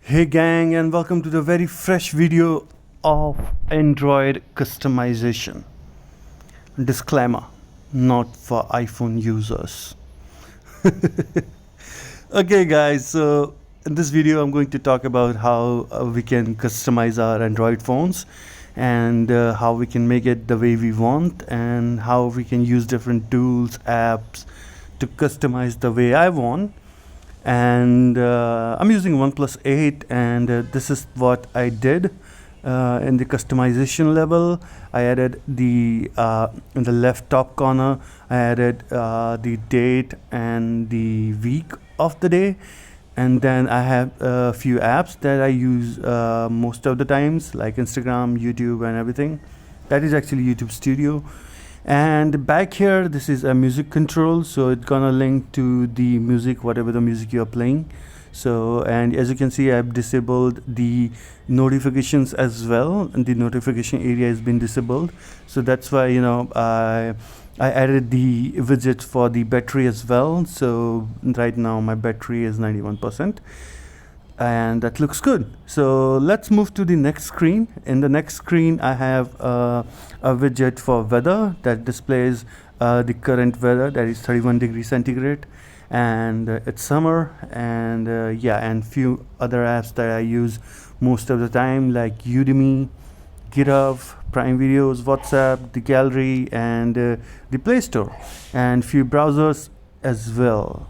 Hey gang, and welcome to the very fresh video of Android customization. Disclaimer, not for iPhone users. Okay guys, so in this video I'm going to talk about how we can customize our Android phones and how we can make it the way we want and how we can use different tools, apps to customize the way I want. And I'm using OnePlus 8, and this is what I did in the customization level. I added the in the left top corner I added the date and the week of the day, and then I have a few apps that I use most of the times, like Instagram, YouTube and everything. That is actually YouTube Studio. And back here, this is a music control, so it's gonna link to the music, whatever the music you're playing. So, and as you can see, I've disabled the notifications as well, and the notification area has been disabled. So that's why, I added the widget for the battery as well. So right now my battery is 91%. And that looks good. So let's move to the next screen. In the next screen I have a widget for weather that displays the current weather, that is 31 degrees centigrade, and it's summer. And and few other apps that I use most of the time, like Udemy, GitHub, Prime Videos, WhatsApp, the gallery, and the Play Store, and few browsers as well.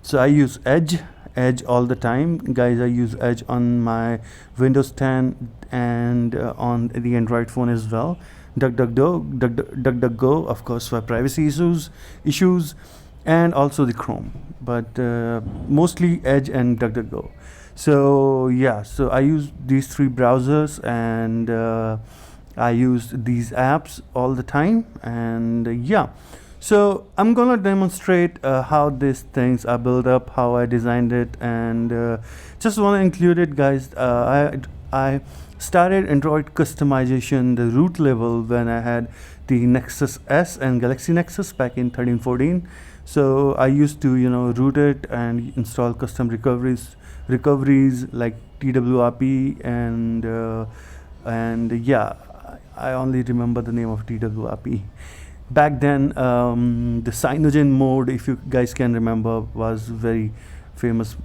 So I use Edge all the time, guys. I use Edge on my Windows 10 and on the Android phone as well. DuckDuckGo, of course, for privacy issues, and also the Chrome, but mostly Edge and DuckDuckGo. So I use these three browsers, and I use these apps all the time. And so I'm gonna demonstrate how these things are built up, how I designed it, and just want to include it, guys. I started Android customization the root level when I had the Nexus S and Galaxy Nexus back in 13-14. So I used to root it and install custom recoveries like TWRP, and I only remember the name of TWRP. Back then, the Cyanogen mode, if you guys can remember, was very famous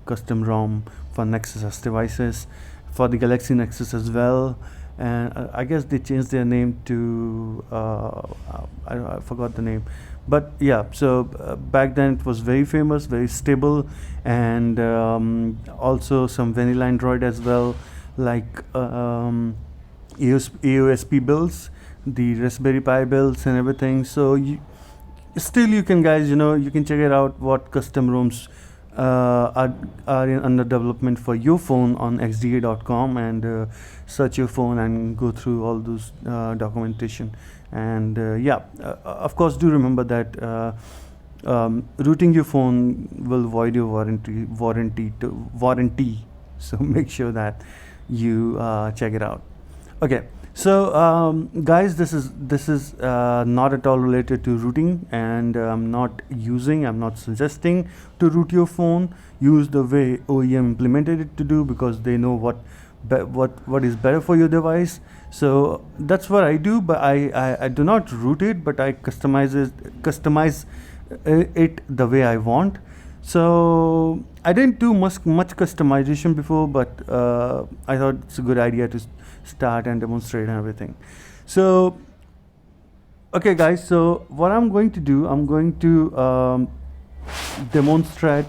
custom ROM for Nexus S devices, for the Galaxy Nexus as well. And I guess they changed their name to I forgot the name, but so back then it was very famous, very stable, and also some vanilla Android as well, like AOSP builds, the Raspberry Pi builds and everything. So you can, guys, you can check it out, what custom ROMs are under development for your phone on xda.com, and search your phone and go through all those documentation. And of course, do remember that rooting your phone will void your warranty. So make sure that you check it out. Okay. So guys, this is not at all related to rooting, and I'm not suggesting to root your phone. Use the way OEM implemented it to do, because they know what is better for your device. So that's what I do, but I do not root it, but I customize it the way I want. So I didn't do much customization before, but I thought it's a good idea to start and demonstrate and everything. So okay, guys, so what I'm going to do, I'm going to demonstrate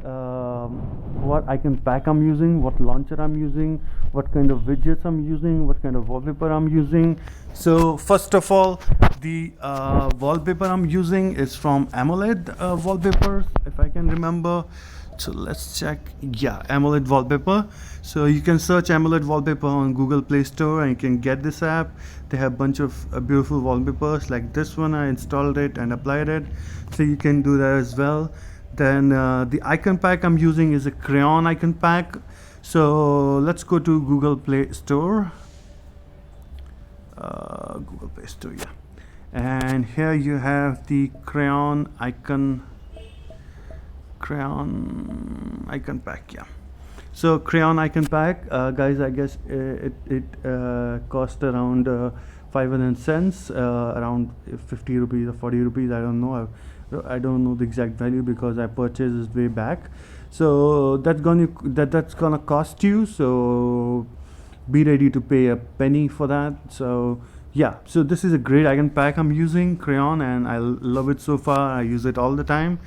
what icon pack I'm using, what launcher I'm using, what kind of widgets I'm using, what kind of wallpaper I'm using. So first of all, the wallpaper I'm using is from AMOLED wallpapers, if I can remember. So let's check. AMOLED wallpaper. So you can search AMOLED wallpaper on Google Play Store, and you can get this app. They have a bunch of beautiful wallpapers like this one. I installed it and applied it, so you can do that as well. Then the icon pack I'm using is a crayon icon pack. So let's go to Google Play Store. Google Play Store, and here you have the crayon icon crayon icon pack, yeah. So crayon icon pack, guys, I guess it cost around 500 cents, around 50 rupees or 40 rupees, I don't know. I don't know the exact value because I purchased this way back. So that's gonna cost you, so be ready to pay a penny for that. So yeah, so this is a great icon pack I'm using, crayon, and I love it so far. I use it all the time.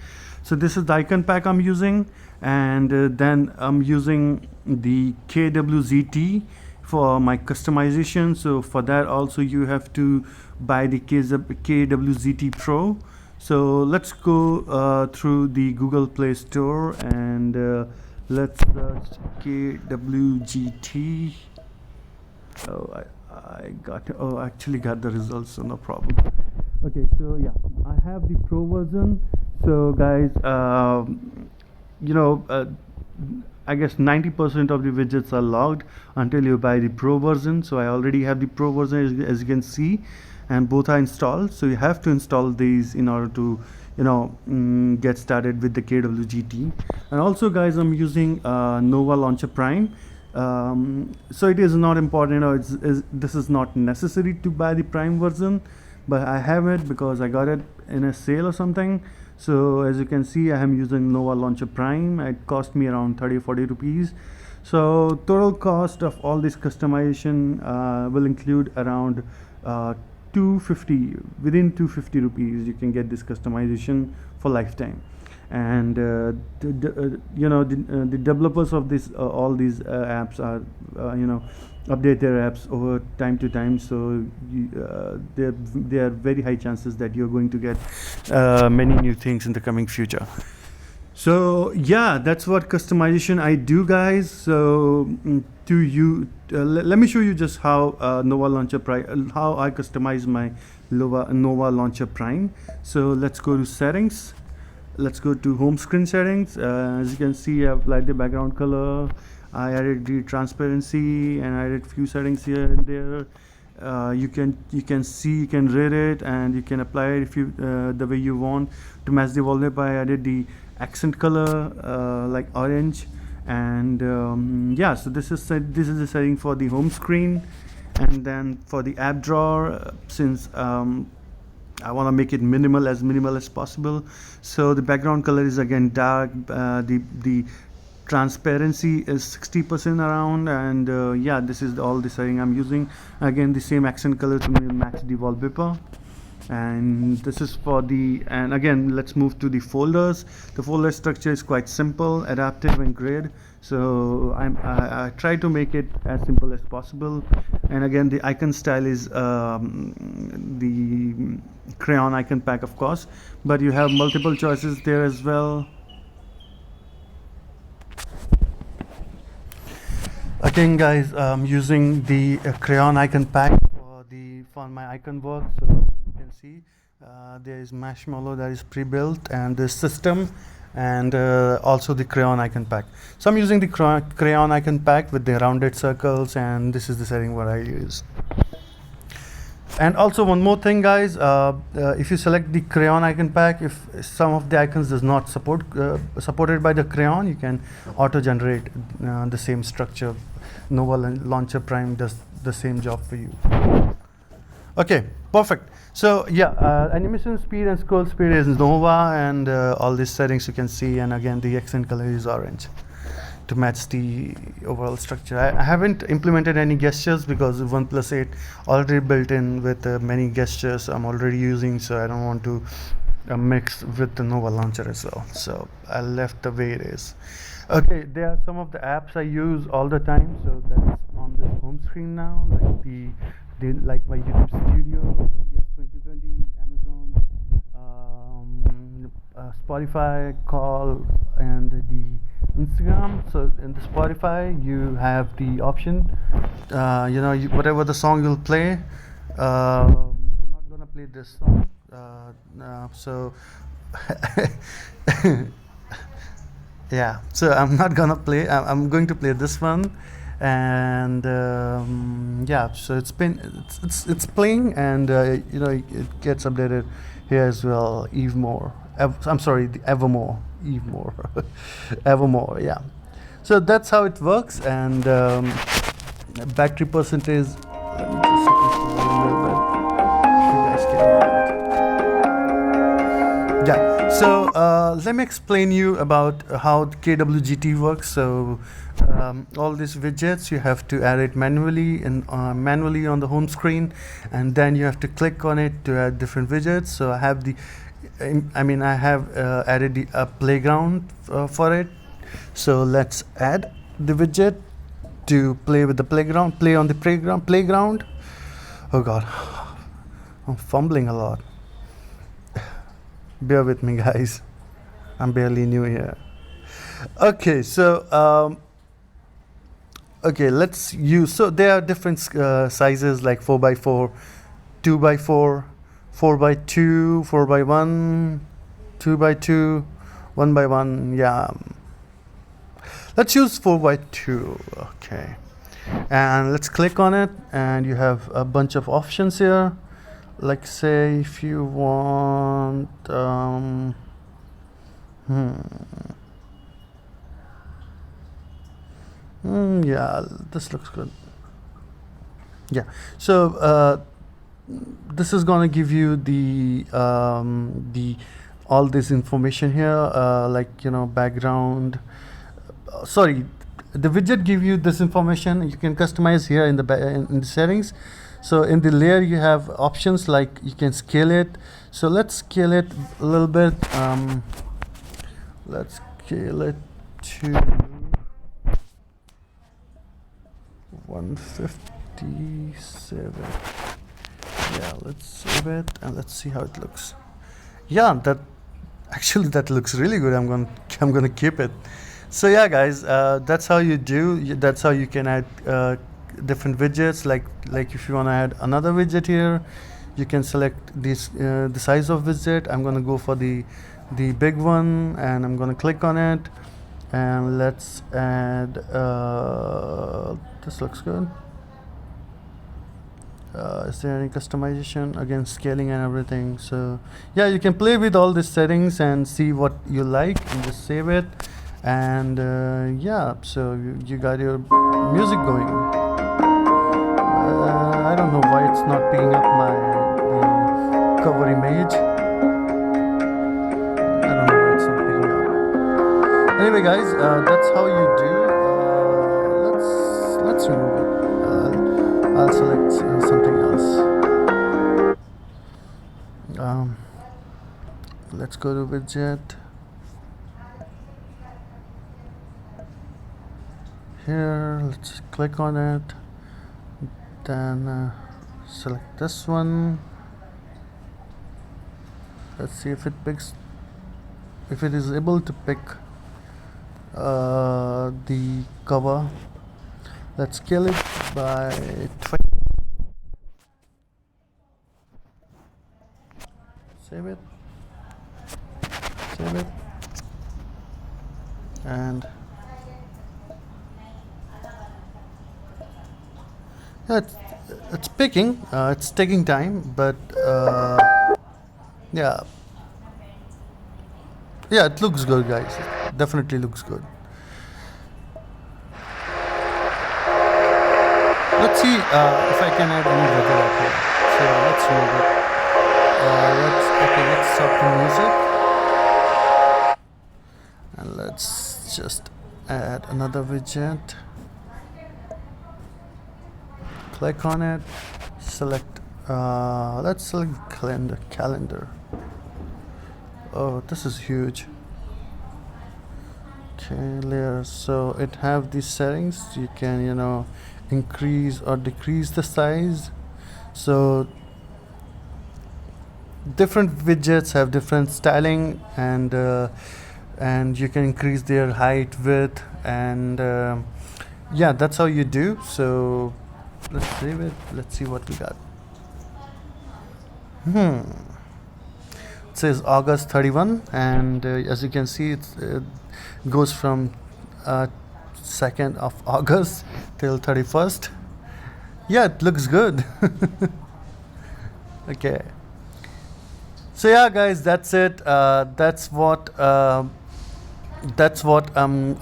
So this is the icon pack I'm using, and then I'm using the KWZT for my customization. So for that also you have to buy the KWZT Pro. So let's go through the Google Play Store and let's search KWGT. Oh, I actually got the results, so no problem. Okay, so yeah, I have the Pro version. So guys, you know, I guess 90% of the widgets are logged until you buy the Pro version. So I already have the Pro version, as you can see, and both are installed. So you have to install these in order to, you know, get started with the KWGT. And also guys, I'm using Nova Launcher Prime. So it is not important, you know, this is not necessary to buy the Prime version, but I have it because I got it in a sale or something. So as you can see, I am using Nova Launcher Prime. It cost me around 30-40 rupees. So total cost of all this customization will include around 250. Within 250 rupees you can get this customization for lifetime. And you know, the developers of this all these apps are you know, update their apps over time to time. So there are very high chances that you're going to get many new things in the coming future. So yeah, that's what customization I do, guys. So let me show you just how Nova Launcher Prime, how I customize my Nova Launcher Prime. So let's go to settings. Let's go to home screen settings. As you can see, I've applied the background color. I added the transparency and I added few settings here and there. You can see, you can read it, and you can apply it if you the way you want to match the wallpaper. I added the accent color like orange, and yeah. So this is the setting for the home screen, and then for the app drawer, since I want to make it minimal as possible. So the background color is again dark. The transparency is 60% around, and yeah, this is all the setting I'm using. Again, the same accent color to match the wallpaper. And this is for the, and again, let's move to the folders. The folder structure is quite simple, adaptive and grid. So I try to make it as simple as possible. And again, the icon style is the crayon icon pack, of course, but you have multiple choices there as well. Again, guys, I'm using the crayon icon pack for my icon work. So you can see there is marshmallow that is pre-built, and the system, and also the crayon icon pack. So I'm using the crayon icon pack with the rounded circles, and this is the setting what I use. And also one more thing, guys, if you select the crayon icon pack, if some of the icons does not supported by the crayon, you can auto generate the same structure. Nova Launcher Prime does the same job for you. Okay, perfect. So yeah, animation speed and scroll speed is Nova, and all these settings you can see, and again the accent color is orange to match the overall structure. I haven't implemented any gestures because OnePlus 8 already built in with many gestures I'm already using, so I don't want to mix with the Nova Launcher as well. So I left the way it is. Okay, there are some of the apps I use all the time, so that's on this home screen now, like like my YouTube Studio, Yes 2020, Amazon, Spotify, Call, and the Instagram. So in the Spotify, you have the option, you know, whatever the song you'll play. I'm not gonna play this song, so yeah. So I'm not gonna play. I'm going to play this one, and yeah. So it's playing, and you know, it gets updated here as well, Eve More. I'm sorry, the Evermore, Evemore, Evermore. Yeah. So that's how it works, and battery percentage. Let me just set this volume a little bit. You guys can hear it. Yeah. So let me explain you about how the KWGT works. So all these widgets, you have to add it manually and manually on the home screen, and then you have to click on it to add different widgets. So I have added a playground for it. So let's add the widget to play with the playground. Play on the playground. Oh God, I'm fumbling a lot. Bear with me, guys. I'm barely new here. Okay, so okay, let's use. So there are different sizes like 4x4, 2x4, 4x2, 4x1, 2x2, 1x1. Yeah. Let's use 4x2. Okay. And let's click on it, and you have a bunch of options here. Like, say if you want yeah, this looks good. Yeah. So this is gonna give you the all this information here, like, you know, background. Sorry, the widget give you this information. You can customize here in the settings. So in the layer you have options like you can scale it. So let's scale it a little bit. Let's scale it to 157. Yeah, let's save it and let's see how it looks. Yeah, that looks really good. I'm gonna keep it. So yeah, guys, that's how you do. That's how you can add different widgets. Like if you want to add another widget here, you can select this the size of widget. I'm gonna go for the big one, and I'm gonna click on it, and let's add. This looks good. Is there any customization? Again, scaling and everything. So yeah, you can play with all these settings and see what you like, and just save it. And yeah, so you got your music going. I don't know why it's not picking up the cover image. I don't know why it's not picking up. Anyway, guys, that's how you do. Let's remove it. I'll select something else. Let's go to widget. Here, let's click on it, then select this one. Let's see if it picks, if it is able to pick the cover. Let's scale it by 20. Save it, and yeah, it's picking. It's taking time, but yeah, it looks good, guys. It definitely looks good. Let's see if I can add any weather up here. So let's move it. Let's stop the music, and let's just add another widget. Click on it, select, let's select calendar. Oh, this is huge. Okay, layers. So it have these settings. You can, you know, increase or decrease the size. So different widgets have different styling, and you can increase their height, width, and yeah, that's how you do. So let's save it. Let's see what we got. It says August 31, and as you can see, it goes from 2nd of August till 31st. Yeah, it looks good. Okay. So yeah, guys, that's it. That's what I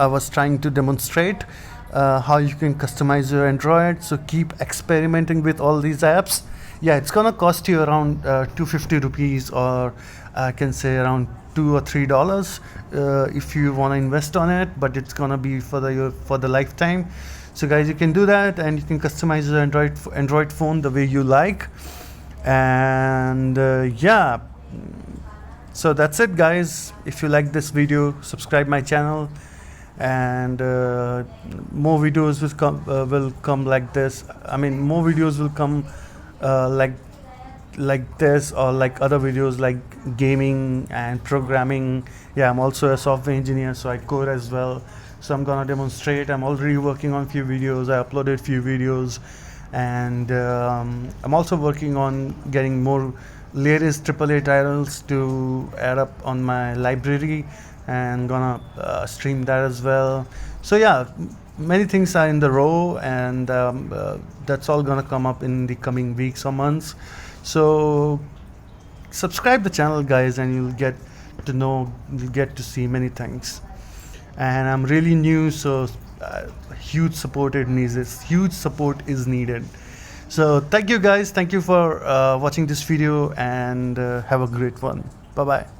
was trying to demonstrate, how you can customize your Android. So keep experimenting with all these apps. Yeah, it's gonna cost you around 250 rupees, or I can say around $2 or $3 if you want to invest on it, but it's gonna be for the lifetime. So guys, you can do that, and you can customize your Android phone the way you like. And yeah, so that's it, guys. If you like this video, subscribe my channel, and more videos will come like this. I mean, more videos will come like this, or like other videos like gaming and programming. Yeah, I'm also a software engineer, so I code as well. So I'm gonna demonstrate. I'm already working on few videos. I uploaded few videos, and I'm also working on getting more latest AAA titles to add up on my library, and gonna stream that as well. So yeah, many things are in the row, and that's all gonna come up in the coming weeks or months. So subscribe the channel, guys, and you'll get to see many things. And I'm really new, so huge support is needed. So thank you, guys. Thank you for watching this video, and have a great one. Bye bye.